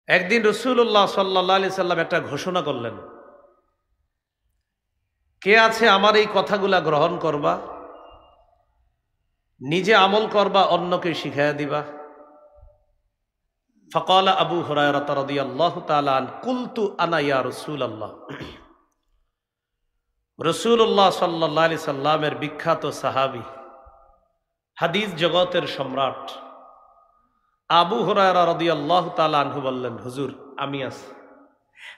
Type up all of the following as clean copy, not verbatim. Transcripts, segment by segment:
একদিন রাসূলুল্লাহ সাল্লাল্লাহু আলাইহি সাল্লাম একটা ঘোষণা করলেন, কে আছে আমার এই কথাগুলা গ্রহণ করবা, নিজে আমল করবা, অন্যকে শিখাইয়া দিবা। ফাকালা আবু হুরায়রা রাদিয়াল্লাহু তাআলা আন কুলতু আনা ইয়া রাসূলুল্লাহ। রাসূলুল্লাহ সাল্লাল্লাহু আলাইহি সাল্লামের বিখ্যাত সাহাবী, হাদিস জগতের সম্রাট আবু হুরায়রা রাদিয়াল্লাহু তাআলা আনহু বললেন, হুজুর আমি আছি,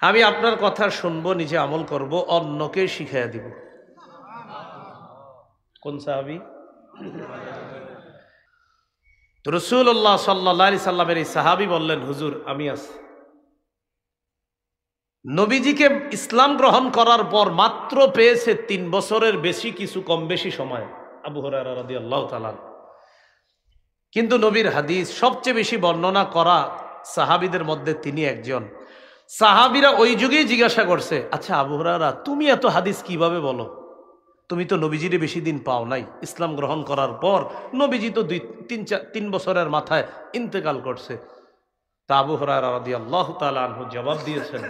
আমি আপনার কথা শুনবো, নিজে আমল করব, অন্যকে শিখাইয়া দিব। কোন সাহাবী? রাসূলুল্লাহ সাল্লাল্লাহু আলাইহি সাল্লামের এই সাহাবী বললেন, হুজুর আমি আছি। নবীজিকে ইসলাম গ্রহণ করার পর মাত্র পেয়েছে 3 বছরের বেশি, কিছু কম বেশি সময় আবু হুরায়রা রাদিয়াল্লাহু তাআলা। কিন্তু নবীর হাদিস সবচেয়ে বেশি বর্ণনা করা সাহাবীদের মধ্যে তিনি একজন। সাহাবীরা ওই যুগেই জিজ্ঞাসা করছে, আচ্ছা আবু হুরায়রা, তুমি এত হাদিস কিভাবে বলো? তুমি তো নবীজিরে বেশি দিন পাও নাই, ইসলাম গ্রহণ করার পর নবীজি তো 3 বছরের মাথায় ইন্তেকাল করছে। তা আবু হুরায়রা রাদিয়াল্লাহু তাআলা আনহু জবাব দিয়েছেন,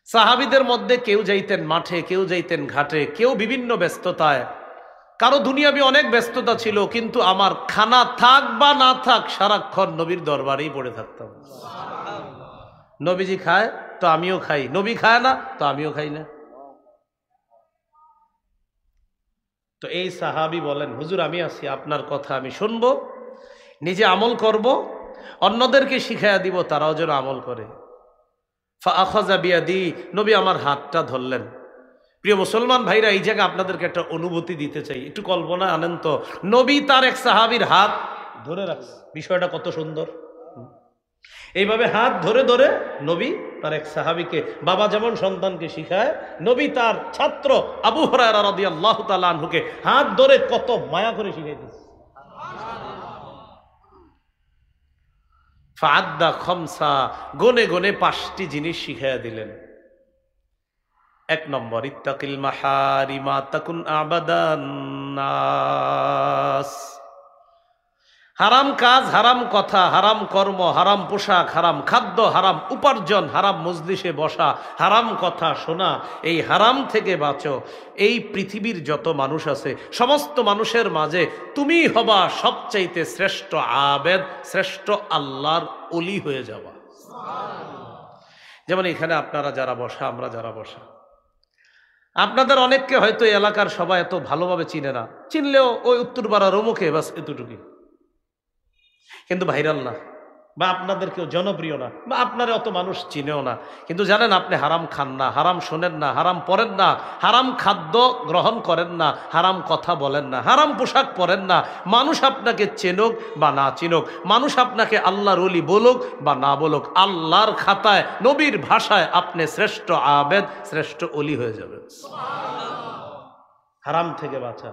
সাহাবীদের মধ্যে কেউ যাইতেন মাঠে, কেউ যাইতেন ঘাটে, কেউ বিভিন্ন ব্যস্ততায়, কারো দুনিয়াবি অনেক ব্যস্ততা ছিল, কিন্তু আমার খানা থাক বা না থাক সারাক্ষণ নবীর দরবারেই পড়ে থাকতাম। নবীজি খায় তো আমিও খাই, নবী খায় না তো আমিও খাই না। তো এই সাহাবী বলেন, হুজুর আমি আছি, আপনার কথা আমি শুনবো, নিজে আমল করব, অন্যদেরকে শিখাইয়া দিব, তারাও যেন আমল করে। ফাআখাযা বিয়াদি, নবী আমার হাতটা ধরলেন। প্রিয় মুসলমান ভাইরা, এই জায়গায় আপনাদেরকে একটা অনুভূতি দিতে চাই, একটু কল্পনা আনেন তো, নবী তার এক সাহাবীর হাত ধরে রাখছে, বিষয়টা কত সুন্দর। এইভাবে হাত ধরে ধরে নবী তার এক সাহাবীকে, বাবা যেমন সন্তানকে শিখায়, নবী তার ছাত্র আবু হুরায়রা রাদিয়াল্লাহু তাআলা আনহুকে হাত ধরে কত মায়া করে শিখাইতেছে। ফাআদ্দা খামসা, গনে গনে 5টি জিনিস শিখাইয়া দিলেন। 1 নম্বর, ইত্তাকিল মাহারিমা তাকুন আবাদান নাস। হারাম কাজ, হারাম কথা, হারাম কর্ম, হারাম পোশাক, হারাম খাদ্য, হারাম উপার্জন, হারাম মজলিসে বসা, হারাম কথা শোনা, এই হারাম থেকে বাঁচো। এই পৃথিবীর যত মানুষ আছে, সমস্ত মানুষের মাঝে তুমি হবা সবচাইতে শ্রেষ্ঠ আবেদ, শ্রেষ্ঠ আল্লাহর ওলি হয়ে যাওয়া। যেমন এখানে আপনারা যারা বসা, আমরা যারা বসা, আপনাদের অনেককে হয়তো এই এলাকার সবাই এত ভালোভাবে চিনে না, চিনলেও ওই উত্তরপাড়ার অমুকে বাস এতটুকুই, কিন্তু ভাইরাল না, বা আপনাদের কেউ জনপ্রিয় না, বা আপনারা অত মানুষ চিনেও না। কিন্তু জানেন আপনি হারাম খান না, হারাম শোনেন না, হারাম পরেন না, হারাম খাদ্য গ্রহণ করেন না, হারাম কথা বলেন না, হারাম পোশাক পরেন না। মানুষ আপনাকে চেনুক বা না চিনুক, মানুষ আপনাকে আল্লাহর ওলি বলুক বা না বলুক, আল্লাহর খাতায় নবীর ভাষায় আপনি শ্রেষ্ঠ আবেদ, শ্রেষ্ঠ ওলি হয়ে যাবেন। হারাম থেকে বাঁচা।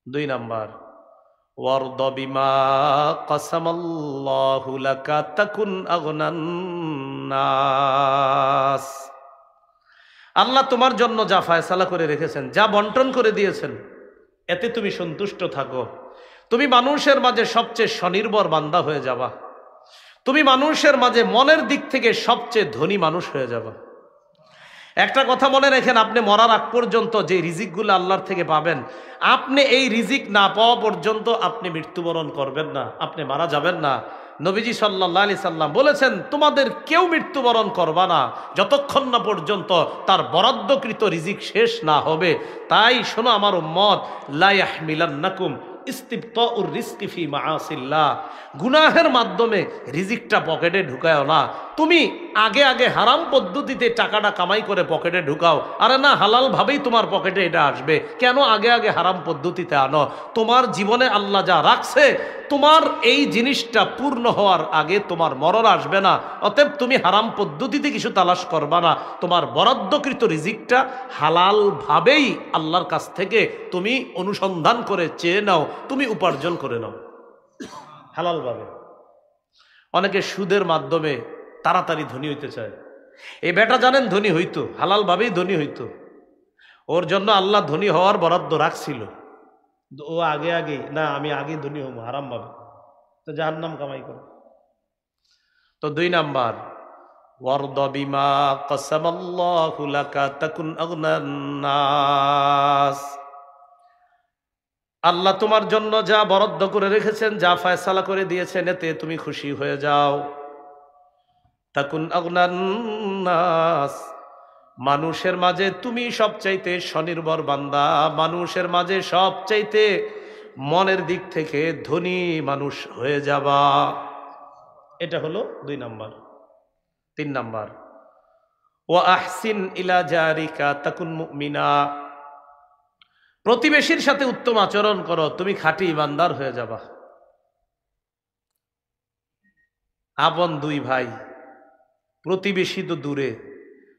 2 নাম্বার, ওয়ারদ বিমা কাসামাল্লাহু লাকা তাকুন আগনান নাস। আল্লাহ তোমার জন্য যা ফয়সালা করে রেখেছেন, যা বন্টন করে দিয়েছেন, এতে তুমি সন্তুষ্ট থাকো। তুমি মানুষের মাঝে সবচেয়ে স্বনির্ভর বান্দা হয়ে যাবা, তুমি মানুষের মাঝে মনের দিক থেকে সবচেয়ে ধনী মানুষ হয়ে যাবা। একটা কথা মনে রাখেন, আপনি মরার আগ পর্যন্ত যে রিজিকগুলো আল্লাহর থেকে পাবেন, আপনি এই রিজিক না পাওয়া পর্যন্ত আপনি মৃত্যুবরণ করবেন না, আপনি মারা যাবেন না। নবীজি সাল্লাল্লাহু আলাইহি সাল্লাম বলেছেন, তোমাদের কেউ মৃত্যুবরণ করবা না যতক্ষণ না পর্যন্ত তার বরাদ্দকৃত রিজিক শেষ না হবে। তাই শোনো আমার উম্মত, লা ইয়াহমিলান্নাকুম ইস্তিবতাউর রিজকি ফি মাআসিল্লাহ, গুনাহের মাধ্যমে রিজিকটা পকেটে ঢুকায়ও না। তুমি আগে আগে হারাম পদ্ধতিতে টাকাটা কামাই করে পকেটে ঢুকাও, আরে না, হালাল ভাবেই তোমার পকেটে এটা আসবে। কেন আগে আগে হারাম পদ্ধতিতে আনো? তোমার জীবনে আল্লাহ যা রাখছে, তোমার এই জিনিসটা পূর্ণ হওয়ার আগে তোমার মরণ আসবে না। অতএব তুমি হারাম পদ্ধতিতে কিছু তালাশ করবা না, তোমার বরাদ্দকৃত রিজিকটা হালাল ভাবেই আল্লাহর কাছ থেকে তুমি অনুসন্ধান করে চেয়ে নাও, তুমি উপার্জন করে নাও হালাল ভাবে। অনেকে সুদের মাধ্যমে তাড়াতাড়ি ধনী হইতে চায়। এই বেটা জানেন ধনী হইতো, হালাল ভাবেই ধনী হইতো, ওর জন্য আল্লাহ ধনী হওয়ার বরাদ্দ রাখছিল। ও আগে আগে না, আমি আগে ধনী হবো হারাম ভাবে, তো জাহান্নাম কামাই করে। তো 2 নাম্বার, ওয়ারদ বিমা কাসামাল্লাহু লাকা তাকুন আগনান নাস। আল্লাহ তোমার জন্য যা বরাদ্দ করে রেখেছেন, যা ফয়সালা করে দিয়েছেন, এতে তুমি খুশি হয়ে যাও। তাকুন আগনান নাস, মানুষের মাঝে তুমি সবচাইতে স্বনির্ভর বান্দা, মানুষের মাঝে সবচাইতে মনের দিক থেকে ধনী মানুষ হয়ে যাবা। এটা হলো 2 নাম্বার। 3 নাম্বার, ওয়া আহসিন ইলা জারিকা তাকুন মুমিনা, প্রতিবেশীর সাথে উত্তম আচরণ করো, তুমি খাঁটি ইমানদার হয়ে যাবা। আপন 2 ভাই, প্রতিবেশী তো দূরে,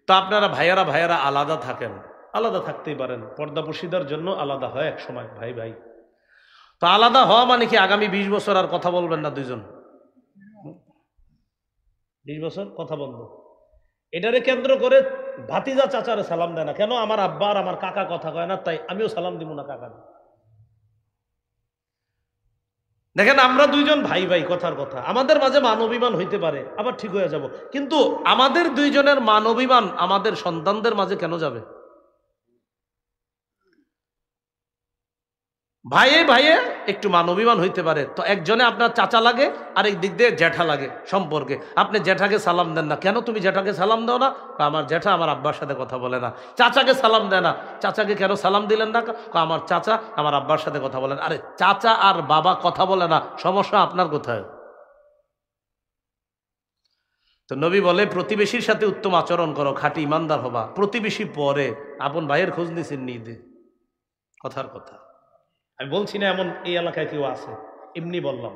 তো আপনারা ভাইয়ারা আলাদা থাকেন, আলাদা থাকতেই পারেন, পর্দাপশিদার জন্য আলাদা হয় এক সময় ভাই ভাই। তো আলাদা হওয়া মানে কি আগামী 20 বছর আর কথা বলবেন না দুইজন? 20 বছর কথা বন্ধ। এটারে কেন্দ্র করে ভাতিজা চাচারে সালাম দেয় না কেন? আমার আব্বা আর আমার কাকা কথা কয় না, তাই আমিও সালাম দিব না কাকা। দেখেন, আমরা 2 জন ভাই ভাই, কথার কথা, আমাদের মাঝে মান অভিমান হইতে পারে, আবার ঠিক হয়ে যাব, কিন্তু আমাদের 2 জনের মান অভিমান আমাদের সন্তানদের মাঝে কেন যাবে? ভাইয়ে ভাইয়ে একটু মান অভিমান হইতে পারে, তো একজনে আপনার চাচা লাগে, আরেক দিক দিয়ে জ্যাঠা লাগে সম্পর্কে। আপনি জ্যাঠাকে সালাম দেন না কেন? তুমি জ্যাঠাকে সালাম দাও না? আমার জ্যাঠা আমার আব্বার সাথে কথা বলে না। চাচাকে সালাম দেয় না, চাচাকে কেন সালাম দিলেন না? আমার চাচা আমার আব্বার সাথে কথা বলেন। আরে চাচা আর বাবা কথা বলে না, সমস্যা আপনার কোথায়? তো নবী বলে প্রতিবেশীর সাথে উত্তম আচরণ করো, খাঁটি ইমানদার হবা। প্রতিবেশী পরে, আপন ভাইয়ের খোঁজ নিছেন নিদে, কথার কথা। আমি বলছি না এমন এই এলাকায় কেউ আছে, এমনি বললাম।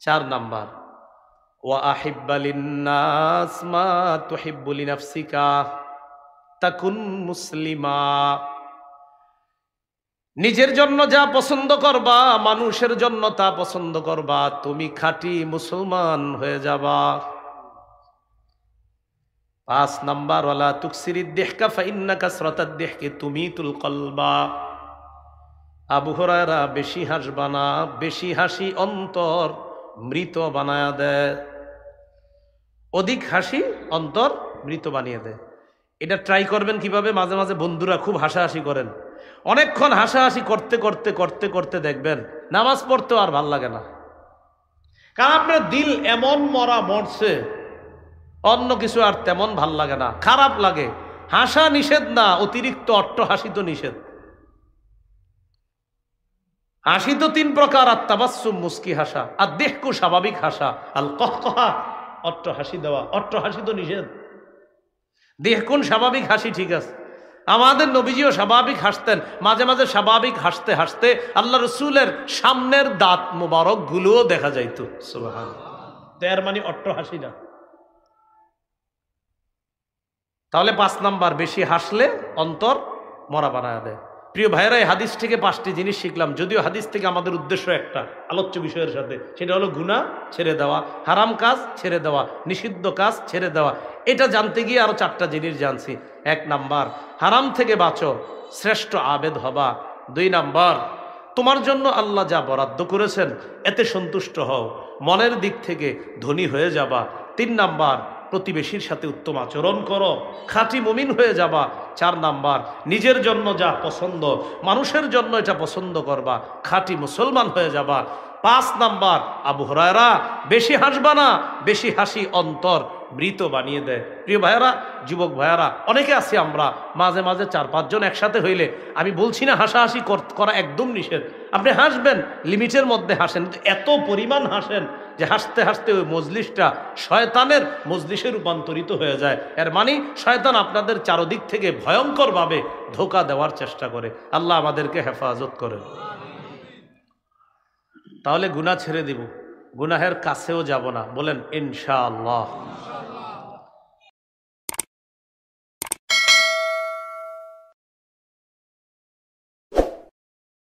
4 নাম্বার, ওয়া আহিব্বা লিন্নাস মা তুহিব্বু লিনাফসিকা তাকুন মুসলিমা, নিজের জন্য যা পছন্দ করবা, মানুষের জন্য তা পছন্দ করবা, তুমি খাঁটি মুসলমান হয়ে যাবা। 5 নাম্বার, ওয়ালা তুকসিরিদ দিহকা ফাইন্না কাসরাতাদ দিহকি তুমিতুল কলবা, আবু হুরায়রা বেশি হাসবা না, বেশি হাসি অন্তর মৃত বানায়া দেয়। অধিক হাসি অন্তর মৃত বানিয়ে দেয়। এটা ট্রাই করবেন কিভাবে? মাঝে মাঝে বন্ধুরা খুব হাসাহাসি করেন, অনেকক্ষণ হাসাহাসি করতে করতে করতে করতে দেখবেন নামাজ পড়তেও আর ভাল লাগে না, কারণ আপনার দিল এমন মরছে, অন্য কিছু আর তেমন ভাল লাগে না, খারাপ লাগে। হাসা নিষেধ না, অতিরিক্ত অট্টহাসি তো নিষেধ। হাসি তো 3 প্রকার, আর তাবাসসুম মুস্কি হাসা, আর দেহকু স্বাভাবিক হাসা, আল কহকহা অট্টহাসি দেওয়া, অট্টহাসি তো নিষেধ। দেহকুন স্বাভাবিক হাসি ঠিক আছে, আমাদের নবীজিও স্বাভাবিক হাসতেন, মাঝে মাঝে স্বাভাবিক হাসতে হাসতে আল্লাহ রসুলের সামনের দাঁত মোবারক গুলোও দেখা যাইত। সুবহানাল্লাহ। এর মানে অট্টহাসি না। তাহলে 5 নাম্বার, বেশি হাসলে অন্তর মরা বানায় দেয়। প্রিয় ভাইয়েরা, এই হাদিস থেকে 5টি জিনিস শিখলাম, যদিও হাদিস থেকে আমাদের উদ্দেশ্য একটা আলোচ্য বিষয়ের সাথে, সেটা হলো গুনাহ ছেড়ে দেওয়া, হারাম কাজ ছেড়ে দেওয়া, নিষিদ্ধ কাজ ছেড়ে দেওয়া। এটা জানতে গিয়ে আরো 4টা জিনিস জানছি। 1 নাম্বার, হারাম থেকে বাঁচো, শ্রেষ্ঠ আবেদ হবা। 2 নাম্বার, তোমার জন্য আল্লাহ যা বরাদ্দ করেছেন এতে সন্তুষ্ট হও, মনের দিক থেকে ধনী হয়ে যাবা। 3 নাম্বার, প্রতিবেশীর সাথে উত্তম আচরণ করো, খাঁটি মুমিন হয়ে যাবা। 4 নাম্বার, নিজের জন্য যা পছন্দ, মানুষের জন্য এটা পছন্দ করবা, খাঁটি মুসলমান হয়ে যাবা। 5 নাম্বার, আবু হুরায়রা বেশি হাসবা না, বেশি হাসি অন্তর মৃত বানিয়ে দেয়। প্রিয় ভাইয়েরা, যুবক ভাইয়েরা, অনেকে আছি আমরা, মাঝে মাঝে 4-5 জন একসাথে হইলে, আমি বলছি না হাসাহাসি করা একদম নিষেধ, আপনি হাসবেন, লিমিটের মধ্যে হাসেন, কিন্তু এত পরিমাণ হাসেন যে হাসতে হাসতে ওই মজলিসটা শয়তানের মজলিসে রূপান্তরিত হয়ে যায়। এর মানে শয়তান আপনাদের চারদিক থেকে ভয়ঙ্করভাবে ধোঁকা দেওয়ার চেষ্টা করে। আল্লাহ আমাদেরকে হেফাজত করেন। তাহলে গুনাহ ছেড়ে দিব, গুনাহের কাছেও যাব না, বলেন ইনশাআল্লাহ।